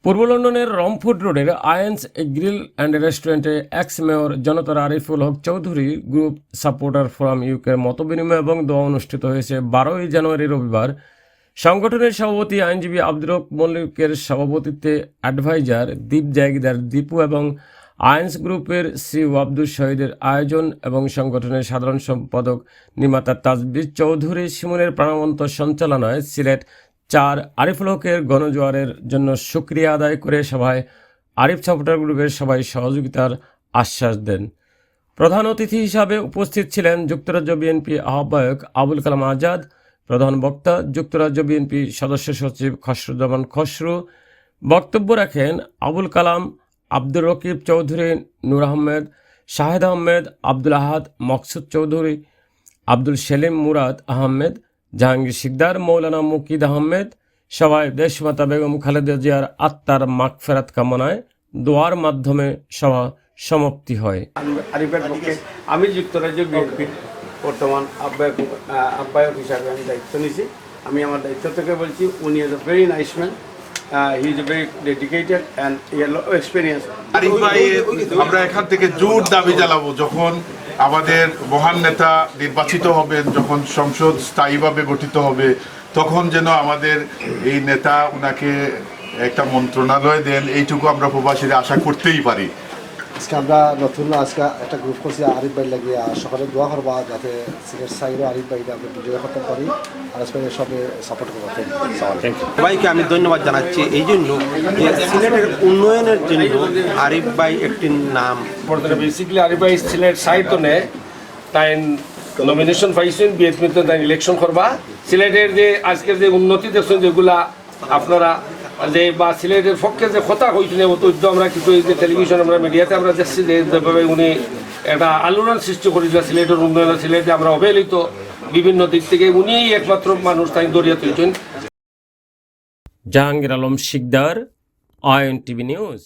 পূর্ব লন্ডনের রমফোর্ড রোডের আয়েন্স grill and রেস্টুরেন্টে এক্স মেয়র জনতার Ariful Haque Chowdhury group supporter forum ইউকের মতবিনিময় এবং দোয়া অনুষ্ঠিত হয়েছে 12ই জানুয়ারি রবিবার। সংগঠনের সভাপতি আইনজীবী আব্দুর রব মল্লিকের সভাপতিত্বে অ্যাডভাইজার দীপ জায়গিদার দীপু এবং আয়েন্স গ্রুপের শ্রী ওয়াবদুল শহীদের আয়োজন এবং সংগঠনের সাধারণ সম্পাদক নির্মাতা তাজবির চৌধুরী শিমুলের প্রাণবন্ত সঞ্চালনায় সিলেট 4 আরিফুল হকের গণজোয়ারের জন্য শুকরিয়া আদায় করে সভায় আরিফ সাপোর্টার গ্রুপের সবাই সহযোগিতার আশ্বাস দেন। প্রধান অতিথি হিসাবে উপস্থিত ছিলেন যুক্তরাজ্য বিএনপি আহ্বায়ক আবুল কালাম আজাদ, প্রধান বক্তা যুক্তরাজ্য বিএনপি সদস্য সচিব খসরুজ্জামান খসরু। বক্তব্য রাখেন আবুল কালাম, আব্দুর রকিব চৌধুরী, নূর আহমেদ, শাহেদ আহমেদ, আব্দুল আহাদ, মকসুদ চৌধুরী, আব্দুল সেলিম মুরাদ আহমেদ, জাহাঙ্গীর শিকদার, মৌলানা মুকিদ আহমেদ। সবাই দেশমাতা বেগম খালেদা জিয়ার আত্মার মাগফেরাত কামনায় দোয়ার মাধ্যমে সভা সমাপ্তি হয়। আরিফের পক্ষে আমি যুক্তরাজ্য বিএনপির বর্তমান আহ্বায়ক হিসাবে আমি দায়িত্ব নিয়েছি। আমি আমার দায়িত্ব থেকে বলছি, উনি is a very nice man, he is a very dedicated and experience. Arif ভাই, আমরা এখান থেকে জোর দাবি জানাবো, যখন আমাদের মহান নেতা নির্বাচিত হবেন, যখন সংসদ স্থায়ীভাবে গঠিত হবে, তখন যেন আমাদের এই নেতা ওনাকে একটা মন্ত্রণালয় দেন, এইটুকু আমরা প্রবাসীরা আশা করতেই পারি। আজকে আমরা নতুন একটা গ্রুপ করছি আরিফ ভাই লাগিয়ে, সকালে দোয়া করবা যাতে সিলেট সাইডও আরিফ ভাইকে আমরা বিজয় করতে পারি, আর সবে সাপোর্ট করতে। সবাইকে আমি ধন্যবাদ জানাচ্ছি এই জন্য যে সিলেটের উন্নয়নের জন্য আরিফ ভাই একটি নাম। বেসিক্যালি আরিফ ভাই সিলেট সাইটনে তাই নমিনেশন পাইছেন, বিএনপিতে তাই ইলেকশন করবা। সিলেটের যে আজকের যে উন্নতি দেখছেন, যেগুলা আপনারা যে বা সিলেটের পক্ষে যে কথা কইছেন, তথ্য আমরা কিছু যে টেলিভিশন আমরা মিডিয়াতে আমরা দেখছি যেভাবে উনি একটা আলোড়ন সৃষ্টি করেছিল সিলেটের উন্নয়ন। সিলেটে আমরা অবহেলিত বিভিন্ন দিক থেকে উনিই একমাত্র মানুষ তাই দরিয়া তুলছেন। Jahangir Alam Sikdar, INTV news.